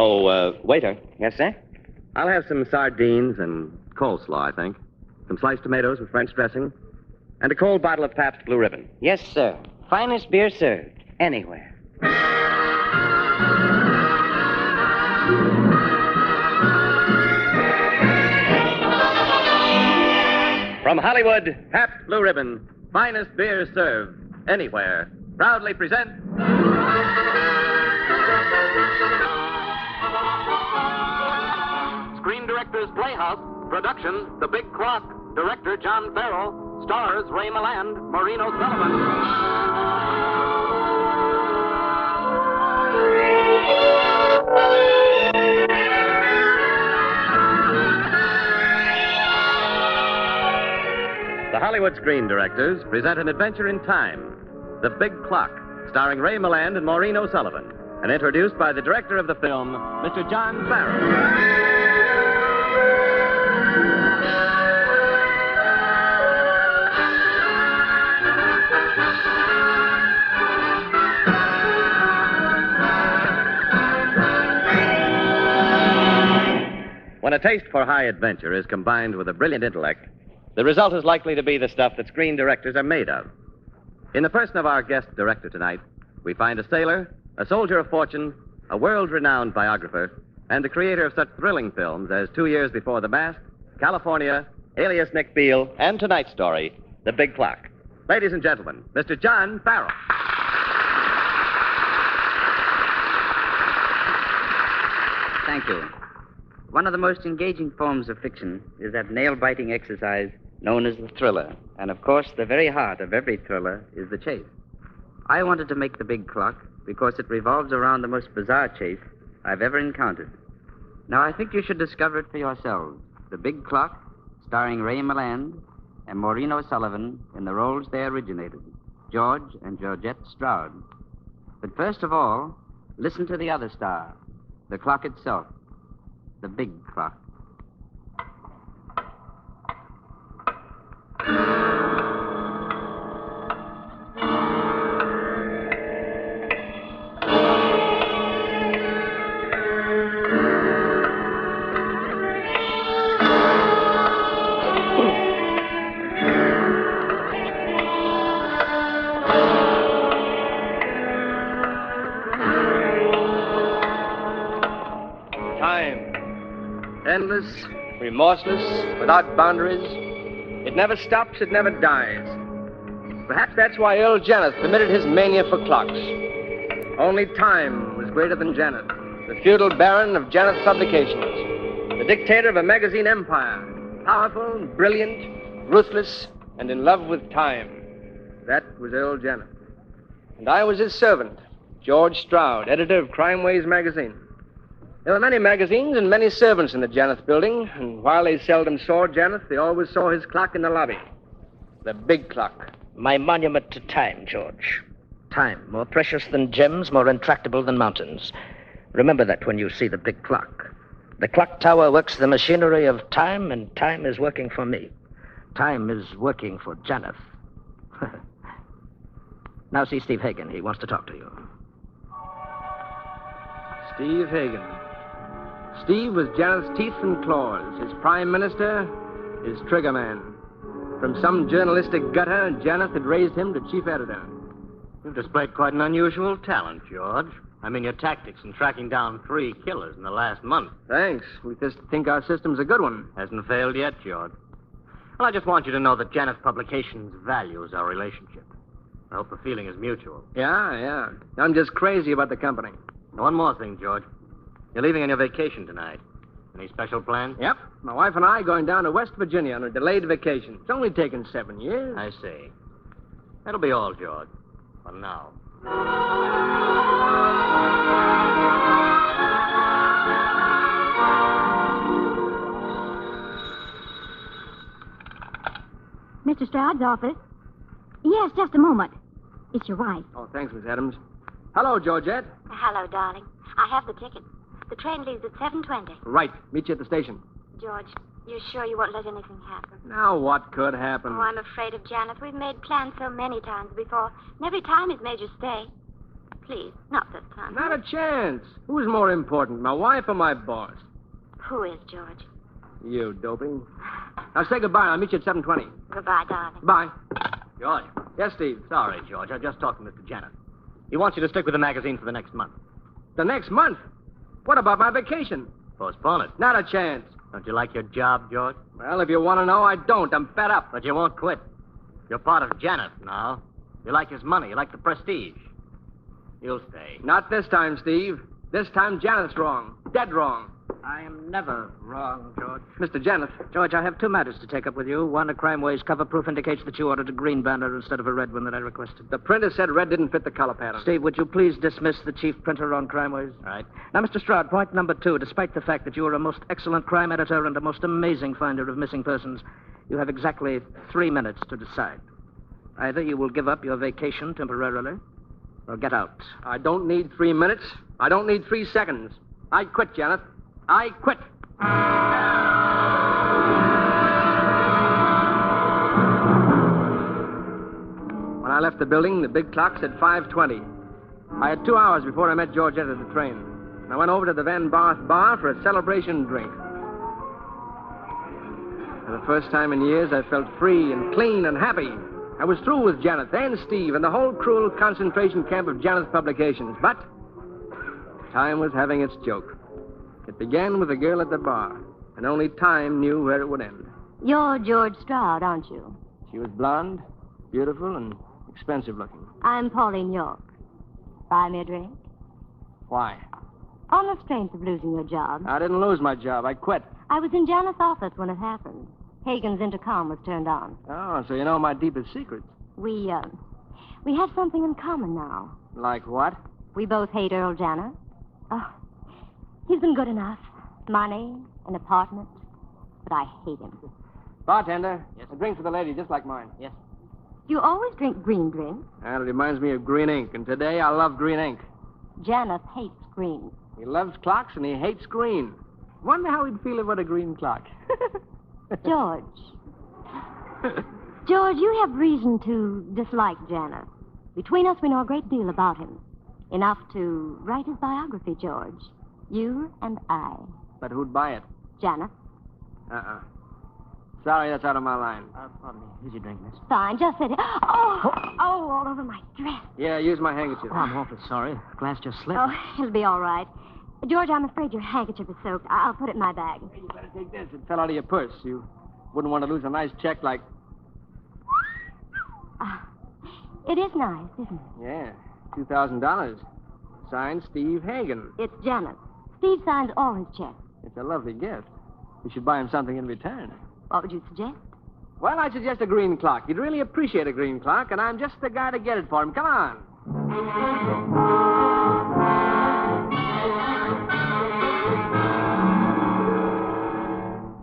Oh, waiter. Yes, sir? I'll have some sardines and coleslaw, I think. Some sliced tomatoes with French dressing. And a cold bottle of Pabst Blue Ribbon. Yes, sir. Finest beer served anywhere. From Hollywood, Pabst Blue Ribbon, finest beer served anywhere, proudly present... Screen Directors Playhouse, production, The Big Clock, director John Farrell, stars Ray Milland, Maureen O'Sullivan. The Hollywood Screen Directors present an adventure in time, The Big Clock, starring Ray Milland and Maureen O'Sullivan, and introduced by the director of the film, Mr. John Farrell. When a taste for high adventure is combined with a brilliant intellect, the result is likely to be the stuff that screen directors are made of. In the person of our guest director tonight, we find a sailor, a soldier of fortune, a world-renowned biographer, and the creator of such thrilling films as 2 Years Before the Mast, California, Alias Nick Beale, and tonight's story, The Big Clock. Ladies and gentlemen, Mr. John Farrell. Thank you. One of the most engaging forms of fiction is that nail-biting exercise known as the thriller. And, of course, the very heart of every thriller is the chase. I wanted to make The Big Clock because it revolves around the most bizarre chase I've ever encountered. Now, I think you should discover it for yourselves. The Big Clock, starring Ray Milland and Maureen O'Sullivan in the roles they originated, George and Georgette Stroud. But first of all, listen to the other star, the clock itself. The Big Clock. Endless, remorseless, without boundaries. It never stops, it never dies. Perhaps that's why Earl Janeth permitted his mania for clocks. Only time was greater than Janeth, the feudal baron of Janeth Publications, the dictator of a magazine empire, powerful, brilliant, ruthless, and in love with time. That was Earl Janeth. And I was his servant, George Stroud, editor of Crime Ways magazine. There were many magazines and many servants in the Janeth building, and while they seldom saw Janeth, they always saw his clock in the lobby. The Big Clock. My monument to time, George. Time, more precious than gems, more intractable than mountains. Remember that when you see the Big Clock. The clock tower works the machinery of time, and time is working for me. Time is working for Janeth. Now see Steve Hagen. He wants to talk to you. Steve Hagen. Steve was Janeth's teeth and claws, his prime minister, his trigger man. From some journalistic gutter, Janeth had raised him to chief editor. You've displayed quite an unusual talent, George. I mean, your tactics in tracking down 3 killers in the last month. Thanks. We just think our system's a good one. Hasn't failed yet, George. Well, I just want you to know that Janeth Publications values our relationship. I hope the feeling is mutual. Yeah. I'm just crazy about the company. Now, one more thing, George. You're leaving on your vacation tonight. Any special plans? Yep. My wife and I going down to West Virginia on a delayed vacation. It's only taken 7 years. I see. That'll be all, George. For now. Mr. Stroud's office? Yes, just a moment. It's your wife. Oh, thanks, Miss Adams. Hello, Georgette. Hello, darling. I have the ticket. The train leaves at 7:20. Right. Meet you at the station. George, you sure you won't let anything happen? Now, what could happen? Oh, I'm afraid of Janeth. We've made plans so many times before, and every time he's made you stay. Please, not this time. Not a chance. Who's more important, my wife or my boss? Who is, George? You, dopey. Now say goodbye. I'll meet you at 7:20. Goodbye, darling. Bye. George. Yes, Steve. Sorry, George. I just talked to Mr. Janet. He wants you to stick with the magazine for the next month. The next month? What about my vacation? Postpone it. Not a chance. Don't you like your job, George? Well, if you want to know, I don't. I'm fed up. But you won't quit. You're part of Janet now. You like his money. You like the prestige. You'll stay. Not this time, Steve. This time, Janet's wrong. Dead wrong. I am never wrong, George. Mr. Janet. George, I have two matters to take up with you. One, a Crime Waves cover proof indicates that you ordered a green banner instead of a red one that I requested. The printer said red didn't fit the color pattern. Steve, would you please dismiss the chief printer on Crime Waves? All right. Now, Mr. Stroud, point number two. Despite the fact that you are a most excellent crime editor and a most amazing finder of missing persons, you have exactly 3 minutes to decide. Either you will give up your vacation temporarily, or get out. I don't need 3 minutes. I don't need 3 seconds. I quit, Janet. I quit. When I left the building, the big clock said 5:20. I had 2 hours before I met Georgette at the train. I went over to the Van Barth bar for a celebration drink. For the first time in years, I felt free and clean and happy. I was through with Janet and Steve and the whole cruel concentration camp of Janet's publications. But time was having its joke. It began with the girl at the bar, and only time knew where it would end. You're George Stroud, aren't you? She was blonde, beautiful, and expensive looking. I'm Pauline York. Buy me a drink? Why? On the strength of losing your job. I didn't lose my job. I quit. I was in Janet's office when it happened. Hagen's intercom was turned on. Oh, so you know my deepest secrets. We have something in common now. Like what? We both hate Earl Janet. Oh, he's been good enough. Money, an apartment. But I hate him. Bartender, Yes? a drink for the lady, just like mine. Yes. You always drink green drinks. And it reminds me of green ink, and today I love green ink. Janet hates green. He loves clocks, and he hates green. Wonder how he'd feel about a green clock. George. George, you have reason to dislike Janet. Between us, we know a great deal about him. Enough to write his biography, George. You and I. But who'd buy it? Janet. Sorry, that's out of my line. Pardon me. Here's your drink, miss. Fine, just sit here. Oh, all over my dress. Yeah, use my handkerchief. Oh, I'm awfully sorry. Glass just slipped. Oh, it'll be all right. George, I'm afraid your handkerchief is soaked. I'll put it in my bag. You better take this. It fell out of your purse. You wouldn't want to lose a nice check like... It is nice, isn't it? Yeah, $2,000. Signed, Steve Hagen. It's Janet. Steve signs all his checks. It's a lovely gift. You should buy him something in return. What would you suggest? Well, I suggest a green clock. He'd really appreciate a green clock, and I'm just the guy to get it for him. Come on.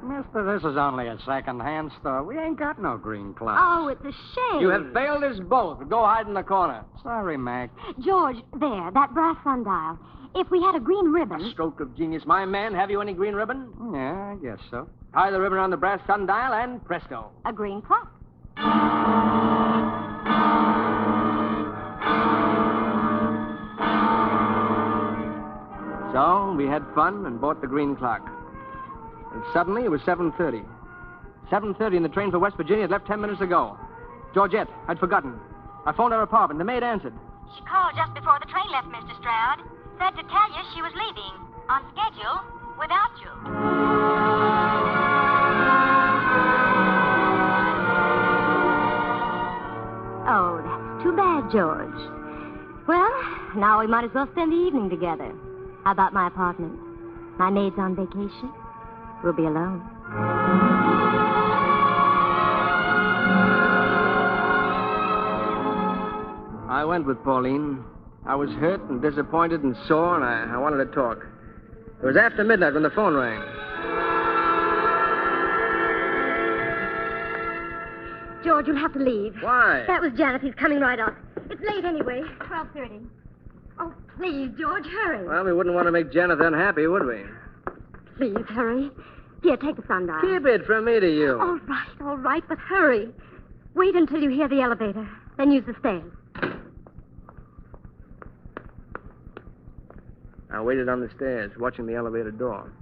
Mister, this is only a second-hand store. We ain't got no green clocks. Oh, it's a shame. You have failed us both. Go hide in the corner. Sorry, Mac. George, there, that brass sundial. If we had a green ribbon... A stroke of genius, my man. Have you any green ribbon? Yeah, I guess so. Tie the ribbon around the brass sundial, and presto. A green clock. So we had fun and bought the green clock. And suddenly it was 7:30. 7:30 and the train for West Virginia had left 10 minutes ago. Georgette, I'd forgotten. I phoned her apartment. The maid answered. She called just before the train left, Mr. Stroud. Said to tell you she was leaving. On schedule, without you. Oh, that's too bad, George. Well, now we might as well spend the evening together. How about my apartment? My maid's on vacation. We'll be alone. I went with Pauline. I was hurt and disappointed and sore, and I wanted to talk. It was after midnight when the phone rang. George, you'll have to leave. Why? That was Janet. He's coming right up. It's late anyway. 12:30. Oh, please, George, hurry. Well, we wouldn't want to make Janet unhappy, would we? Please, hurry. Here, take the sundial. Keep it from me to you. All right, but hurry. Wait until you hear the elevator. Then use the stairs. I waited on the stairs, watching the elevator door.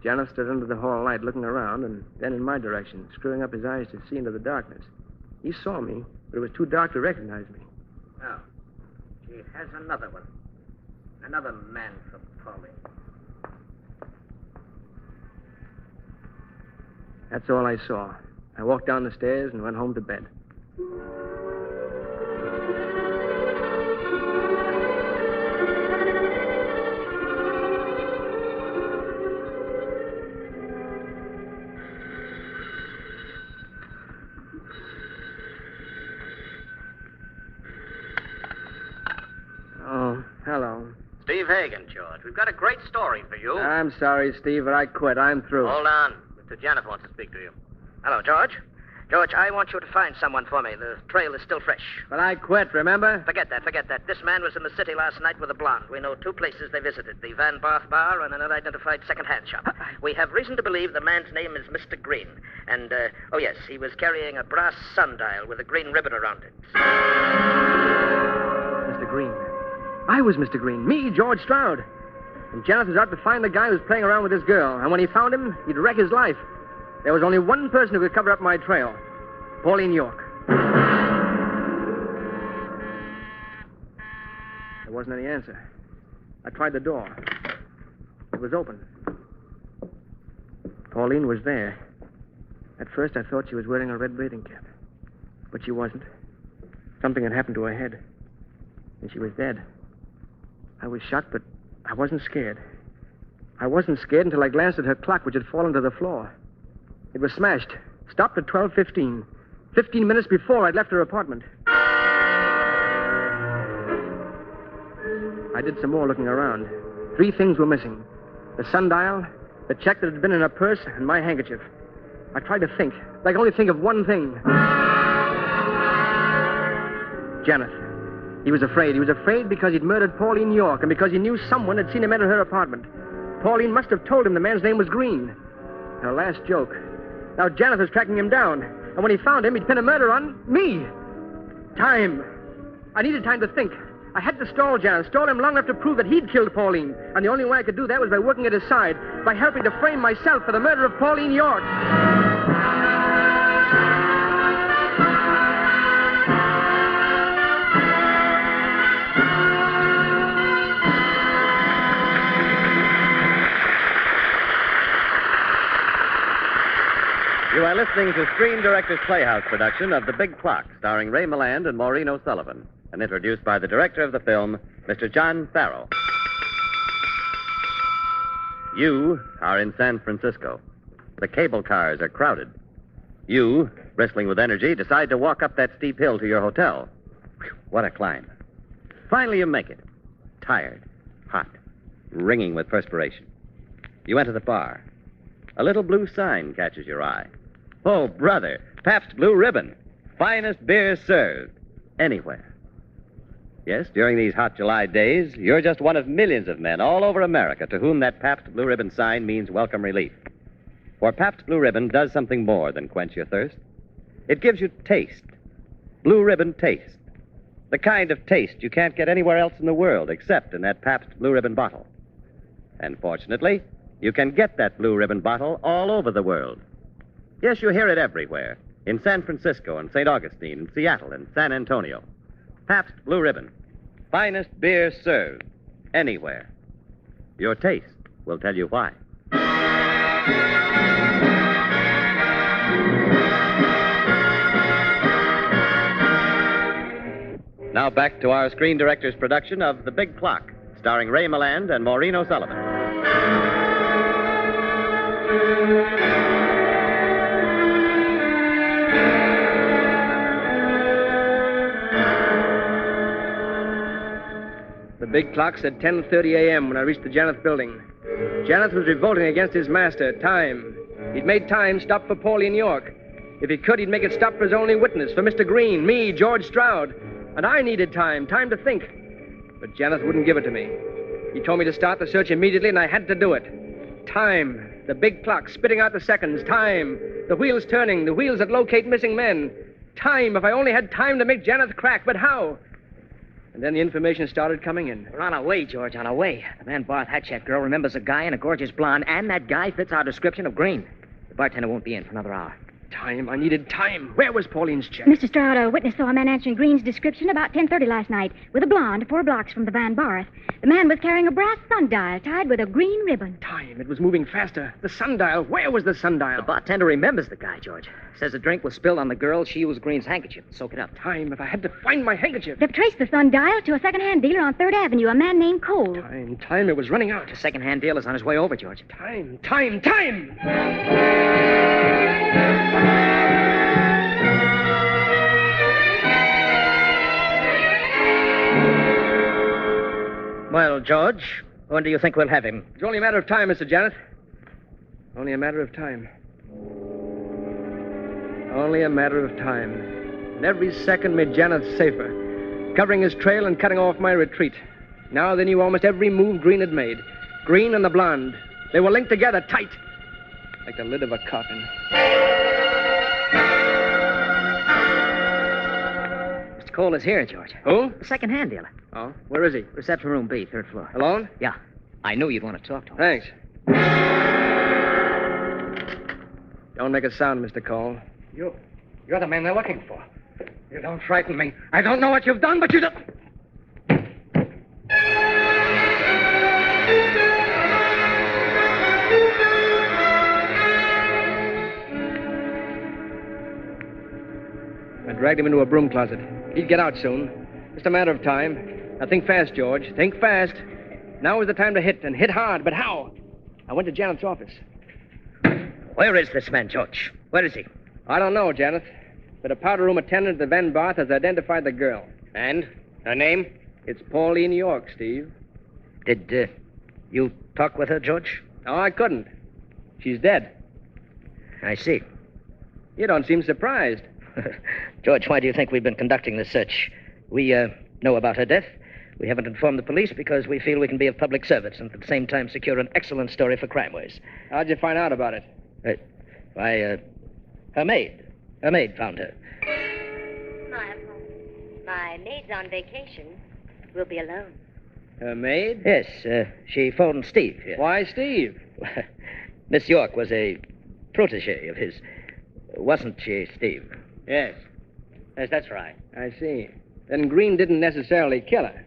Janet stood under the hall light looking around and then in my direction, screwing up his eyes to see into the darkness. He saw me, but it was too dark to recognize me. Oh, she has another one. Another man for Pauline. That's all I saw. I walked down the stairs and went home to bed. Oh, hello. Steve Hagen, George. We've got a great story for you. I'm sorry, Steve, but I quit. I'm through. Hold on. Mr. Janet wants to speak to you. Hello, George. George, I want you to find someone for me. The trail is still fresh. But I quit, remember? Forget that. This man was in the city last night with a blonde. We know 2 places they visited, the Van Barth Bar and an unidentified second-hand shop. We have reason to believe the man's name is Mr. Green. And, oh, yes, he was carrying a brass sundial with a green ribbon around it. Mr. Green. I was Mr. Green. Me, George Stroud. And Janet was out to find the guy who was playing around with this girl. And when he found him, he'd wreck his life. There was only one person who could cover up my trail. Pauline York. There wasn't any answer. I tried the door. It was open. Pauline was there. At first, I thought she was wearing a red bathing cap. But she wasn't. Something had happened to her head. And she was dead. I was shocked, but I wasn't scared. I wasn't scared until I glanced at her clock, which had fallen to the floor. It was smashed. Stopped at 12:15. 15 minutes before I'd left her apartment. I did some more looking around. 3 things were missing. The sundial, the check that had been in her purse, and my handkerchief. I tried to think. I could only think of one thing. Janet. He was afraid. He was afraid because he'd murdered Pauline York and because he knew someone had seen him enter her apartment. Pauline must have told him the man's name was Green. Her last joke. Now Janet was tracking him down. And when he found him, he'd pin a murder on me. Time. I needed time to think. I had to stall Janet, stall him long enough to prove that he'd killed Pauline. And the only way I could do that was by working at his side, by helping to frame myself for the murder of Pauline York. You are listening to Screen Director's Playhouse production of The Big Clock, starring Ray Milland and Maureen O'Sullivan, and introduced by the director of the film, Mr. John Farrow. You are in San Francisco. The cable cars are crowded. You, bristling with energy, decide to walk up that steep hill to your hotel. Whew, what a climb. Finally, you make it. Tired, hot, wringing with perspiration. You enter the bar. A little blue sign catches your eye. Oh, brother, Pabst Blue Ribbon. Finest beer served. Anywhere. Yes, during these hot July days, you're just one of millions of men all over America to whom that Pabst Blue Ribbon sign means welcome relief. For Pabst Blue Ribbon does something more than quench your thirst. It gives you taste. Blue Ribbon taste. The kind of taste you can't get anywhere else in the world except in that Pabst Blue Ribbon bottle. And fortunately, you can get that Blue Ribbon bottle all over the world. Yes, you hear it everywhere. In San Francisco and St. Augustine and Seattle and San Antonio. Pabst Blue Ribbon. Finest beer served. Anywhere. Your taste will tell you why. Now back to our Screen Director's production of The Big Clock, starring Ray Milland and Maureen O'Sullivan. The big clock said 10:30 a.m. when I reached the Janeth building. Janeth was revolting against his master, Time. He'd made Time stop for Pauline York. If he could, he'd make it stop for his only witness, for Mr. Green, me, George Stroud. And I needed time to think. But Janeth wouldn't give it to me. He told me to start the search immediately, and I had to do it. Time. The big clock spitting out the seconds. Time. The wheels turning, the wheels that locate missing men. Time, if I only had time to make Janet crack, but how? And then the information started coming in. We're on our way, George, on our way. The man Barth hat check girl remembers a guy in a gorgeous blonde, and that guy fits our description of Green. The bartender won't be in for another hour. Time. I needed time. Where was Pauline's check? Mr. Stroud, a witness saw a man answering Green's description about 10:30 last night with a blonde 4 blocks from the Van Barth. The man was carrying a brass sundial tied with a green ribbon. Time. It was moving faster. The sundial. Where was the sundial? The bartender remembers the guy, George. Says a drink was spilled on the girl. She used Green's handkerchief. Soak it up. Time. If I had to find my handkerchief. They've traced the sundial to a second-hand dealer on 3rd Avenue, a man named Cole. Time. It was running out. The second-hand dealer's on his way over, George. Time. Well, George, when do you think we'll have him? It's only a matter of time, Mr. Janet. Only a matter of time. Only a matter of time. And every second made Janet safer, covering his trail and cutting off my retreat. Now they knew almost every move Green had made. Green and the blonde. They were linked together tight, like the lid of a coffin. Mr. Cole is here, George. Who? The second-hand dealer. Oh, where is he? Reception room B, 3rd floor. Alone? Yeah. I knew you'd want to talk to him. Thanks. Don't make a sound, Mr. Cole. You're the man they're looking for. You don't frighten me. I don't know what you've done, but you don't... I dragged him into a broom closet. He'd get out soon. Just a matter of time. Now think fast, George. Think fast. Now is the time to hit, and hit hard. But how? I went to Janet's office. Where is this man, George? Where is he? I don't know, Janet. But a powder room attendant at the Van Barth has identified the girl. And? Her name? It's Pauline York, Steve. Did you talk with her, George? No, I couldn't. She's dead. I see. You don't seem surprised. George, why do you think we've been conducting this search? We know about her death. We haven't informed the police because we feel we can be of public service and at the same time secure an excellent story for Crime Ways. How'd you find out about it? Her maid. Her maid found her. My maid's on vacation. We'll be alone. Her maid? Yes, she phoned Steve here. Why Steve? Miss York was a protege of his. Wasn't she, Steve? Yes. Yes, that's right. I see. Then Green didn't necessarily kill her.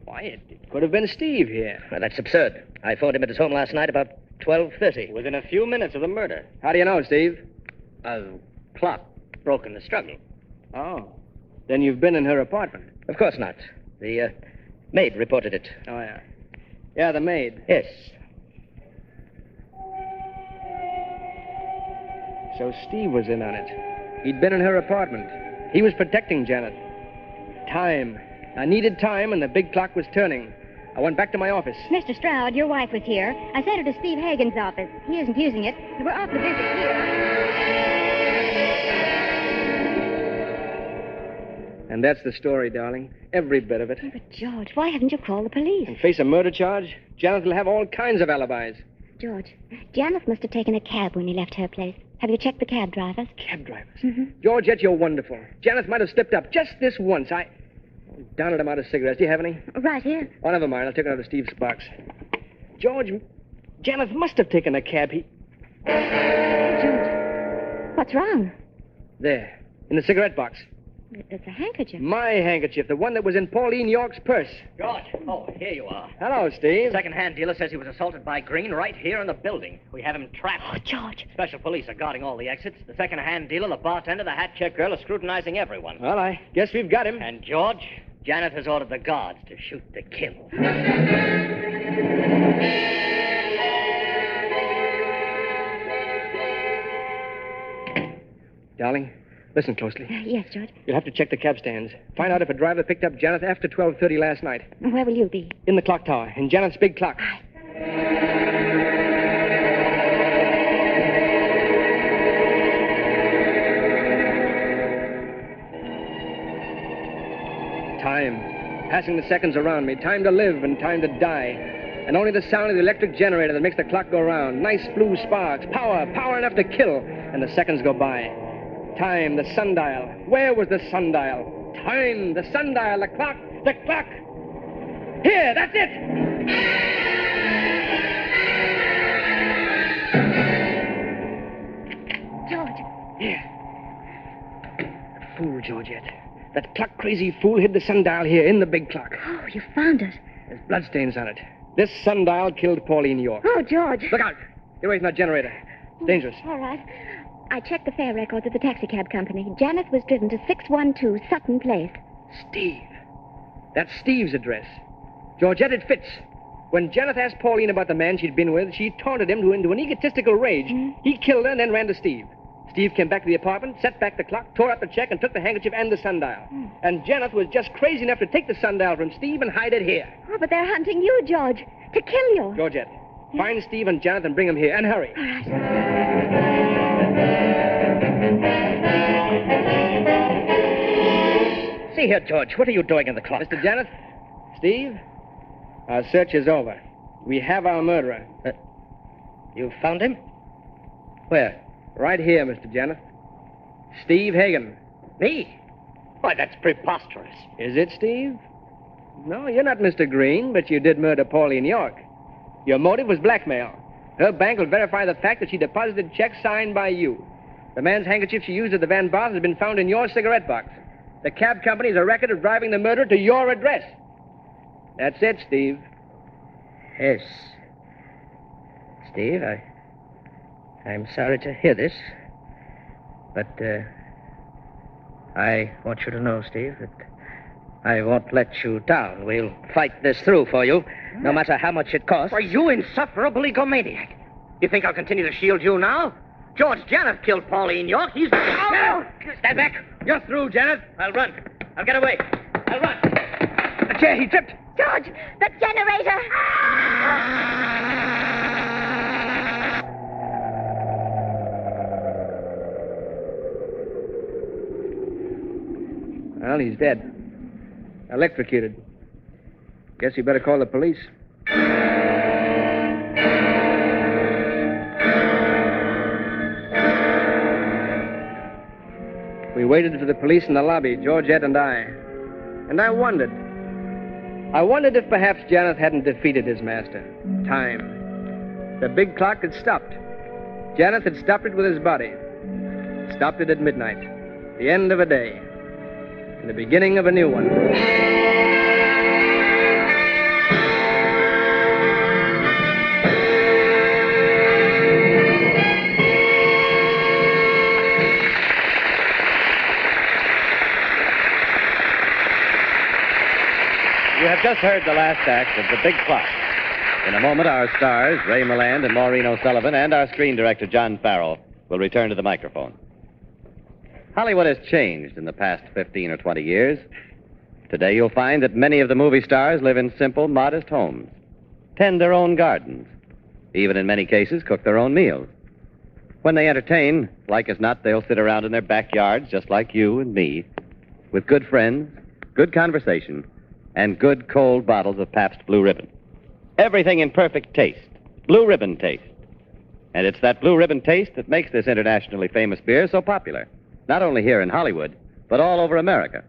Why, it could have been Steve here. Well, that's absurd. I phoned him at his home last night about 12:30. Within a few minutes of the murder. How do you know, Steve? A clock broke in the struggle. Oh. Then you've been in her apartment. Of course not. The maid reported it. Oh, yeah. Yeah, the maid. Yes. So Steve was in on it. He'd been in her apartment. He was protecting Janet. Time. I needed time, and the big clock was turning. I went back to my office. Mr. Stroud, your wife was here. I sent her to Steve Hagen's office. He isn't using it. We're awfully busy here. And that's the story, darling. Every bit of it. But, George, why haven't you called the police? And face a murder charge, Janet will have all kinds of alibis. George, Janet must have taken a cab when he left her place. Have you checked the cab drivers? Cab drivers? Mm-hmm. George, yet you're wonderful. Janet might have slipped up just this once. Down at him out of cigarettes. Do you have any? Right here. Oh, never mind. I'll take one out of Steve's box. George, Janet must have taken a cab. George, what's wrong? There, in the cigarette box. It's a handkerchief. My handkerchief, the one that was in Pauline York's purse. George, here you are. Hello, Steve. Second-hand dealer says he was assaulted by Green right here in the building. We have him trapped. Oh, George. Special police are guarding all the exits. The second-hand dealer, the bartender, the hat check girl are scrutinizing everyone. Well, I guess we've got him. And George, Janet has ordered the guards to shoot to kill. Darling, listen closely. Yes, George. You'll have to check the cab stands. Find out if a driver picked up Janet after 12:30 last night. Where will you be? In the clock tower, in Janet's big clock. Time. Passing the seconds around me. Time to live and time to die. And only the sound of the electric generator that makes the clock go round. Nice blue sparks. Power enough to kill. And the seconds go by. Time, the sundial. Where was the sundial? Time, the sundial, the clock. Here, that's it. George. Here. That fool, Georgette. That clock-crazy fool hid the sundial here in the big clock. Oh, you found it. There's bloodstains on it. This sundial killed Pauline York. Oh, George. Look out. Get away from that generator. It's dangerous. All right. I checked the fare records at the taxicab company. Janet was driven to 612 Sutton Place. Steve. That's Steve's address. Georgette, it fits. When Janet asked Pauline about the man she'd been with, she taunted him into an egotistical rage. He killed her and then ran to Steve. Steve came back to the apartment, set back the clock, tore up the check, and took the handkerchief and the sundial. And Janet was just crazy enough to take the sundial from Steve and hide it here. Oh, but they're hunting you, George, to kill you. Georgette, find Steve and Janet and bring them here, and hurry. All right. See here, George, what are you doing in the clock? Mr. Janet, Steve, our search is over. We have our murderer. You found him? Where? Right here, Mr. Janet. Steve Hagen. Me? Why, that's preposterous. Is it, Steve? No, you're not Mr. Green, but you did murder Pauline York. Your motive was blackmail. Her bank will verify the fact that she deposited checks signed by you. The man's handkerchief she used at the Van Bath has been found in your cigarette box. The cab company has a record of driving the murderer to your address. That's it, Steve. Yes. Steve, I'm sorry to hear this. But, I want you to know, Steve, that I won't let you down. We'll fight this through for you, no matter how much it costs. Why, you insufferable egomaniac. You think I'll continue to shield you now? George Janet killed Pauline York. He's... Oh! Stand back. You're through, Janet. I'll run. I'll get away. I'll run. The chair, he tripped. George, the generator. Well, he's dead. Electrocuted. Guess you better call the police. We waited for the police in the lobby, Georgette and I. And I wondered if perhaps Janet hadn't defeated his master, time. The big clock had stopped. Janet had stopped it with his body. Stopped it at midnight. The end of a day. And the beginning of a new one. You have just heard the last act of The Big Clock. In a moment, our stars, Ray Milland and Maureen O'Sullivan, and our screen director, John Farrell, will return to the microphone. Hollywood has changed in the past 15 or 20 years. Today, you'll find that many of the movie stars live in simple, modest homes, tend their own gardens, even in many cases, cook their own meals. When they entertain, like as not, they'll sit around in their backyards, just like you and me, with good friends, good conversation, and good cold bottles of Pabst Blue Ribbon. Everything in perfect taste. Blue Ribbon taste. And it's that Blue Ribbon taste that makes this internationally famous beer so popular. Not only here in Hollywood, but all over America.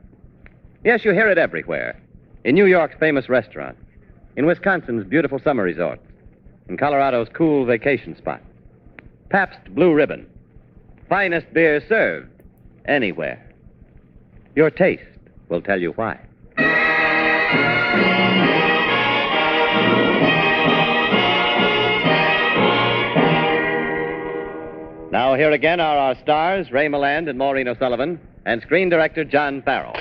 Yes, you hear it everywhere. In New York's famous restaurants. In Wisconsin's beautiful summer resorts. In Colorado's cool vacation spots. Pabst Blue Ribbon. Finest beer served anywhere. Your taste will tell you why. Now, here again are our stars, Ray Milland and Maureen O'Sullivan, and screen director John Farrell.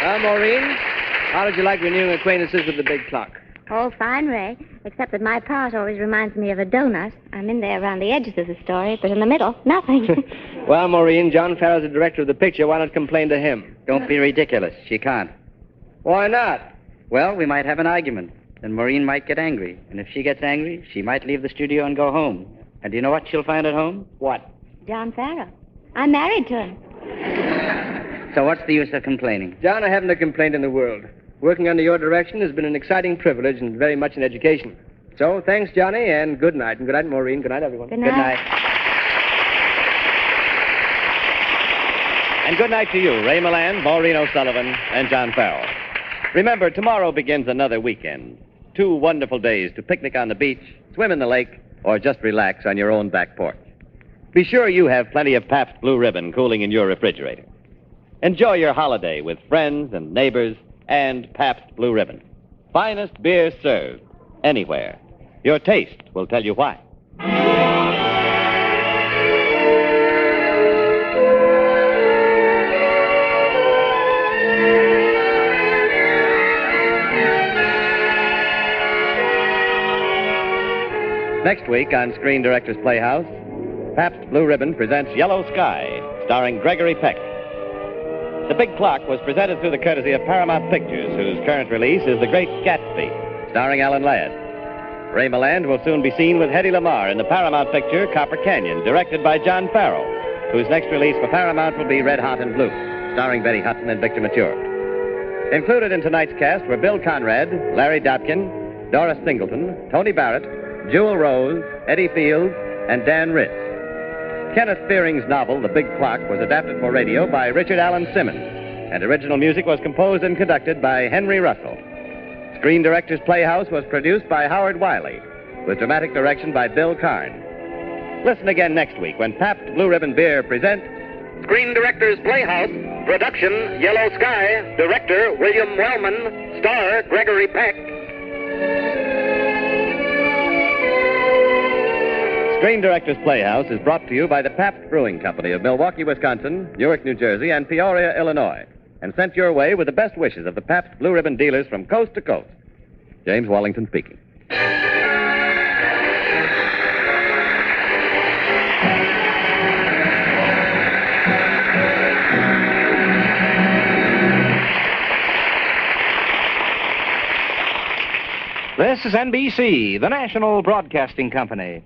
Well, Maureen, how did you like renewing acquaintances with the big clock? Oh, fine, Ray. Except that my part always reminds me of a donut. I'm in there around the edges of the story, but in the middle, nothing. Well, Maureen, John Farrell's the director of the picture. Why not complain to him? Don't be ridiculous. She can't. Why not? Well, we might have an argument. Then Maureen might get angry. And if she gets angry, she might leave the studio and go home. And do you know what she'll find at home? What? John Farrell. I'm married to him. So what's the use of complaining? John, I haven't a complaint in the world. Working under your direction has been an exciting privilege and very much an education. So, thanks, Johnny, and good night. And good night, Maureen. Good night, everyone. Good night. And good night to you, Ray Milland, Maureen O'Sullivan, and John Farrell. Remember, tomorrow begins another weekend. 2 wonderful days to picnic on the beach, swim in the lake, or just relax on your own back porch. Be sure you have plenty of Pabst Blue Ribbon cooling in your refrigerator. Enjoy your holiday with friends and neighbors and Pabst Blue Ribbon. Finest beer served anywhere. Your taste will tell you why. Next week on Screen Directors Playhouse, Pabst Blue Ribbon presents Yellow Sky, starring Gregory Peck. The Big Clock was presented through the courtesy of Paramount Pictures, whose current release is The Great Gatsby, starring Alan Ladd. Ray Milland will soon be seen with Hedy Lamarr in the Paramount picture Copper Canyon, directed by John Farrell, whose next release for Paramount will be Red Hot and Blue, starring Betty Hutton and Victor Mature. Included in tonight's cast were Bill Conrad, Larry Dopkin, Doris Singleton, Tony Barrett, Jewel Rose, Eddie Fields, and Dan Ritz. Kenneth Fearing's novel, The Big Clock, was adapted for radio by Richard Allen Simmons, and original music was composed and conducted by Henry Russell. Screen Directors Playhouse was produced by Howard Wiley, with dramatic direction by Bill Karn. Listen again next week when Pabst Blue Ribbon Beer presents Screen Directors Playhouse. Production, Yellow Sky. Director, William Wellman. Star, Gregory Peck. Screen Directors Playhouse is brought to you by the Pabst Brewing Company of Milwaukee, Wisconsin, Newark, New Jersey, and Peoria, Illinois, and sent your way with the best wishes of the Pabst Blue Ribbon dealers from coast to coast. James Wallington speaking. This is NBC, the national broadcasting company.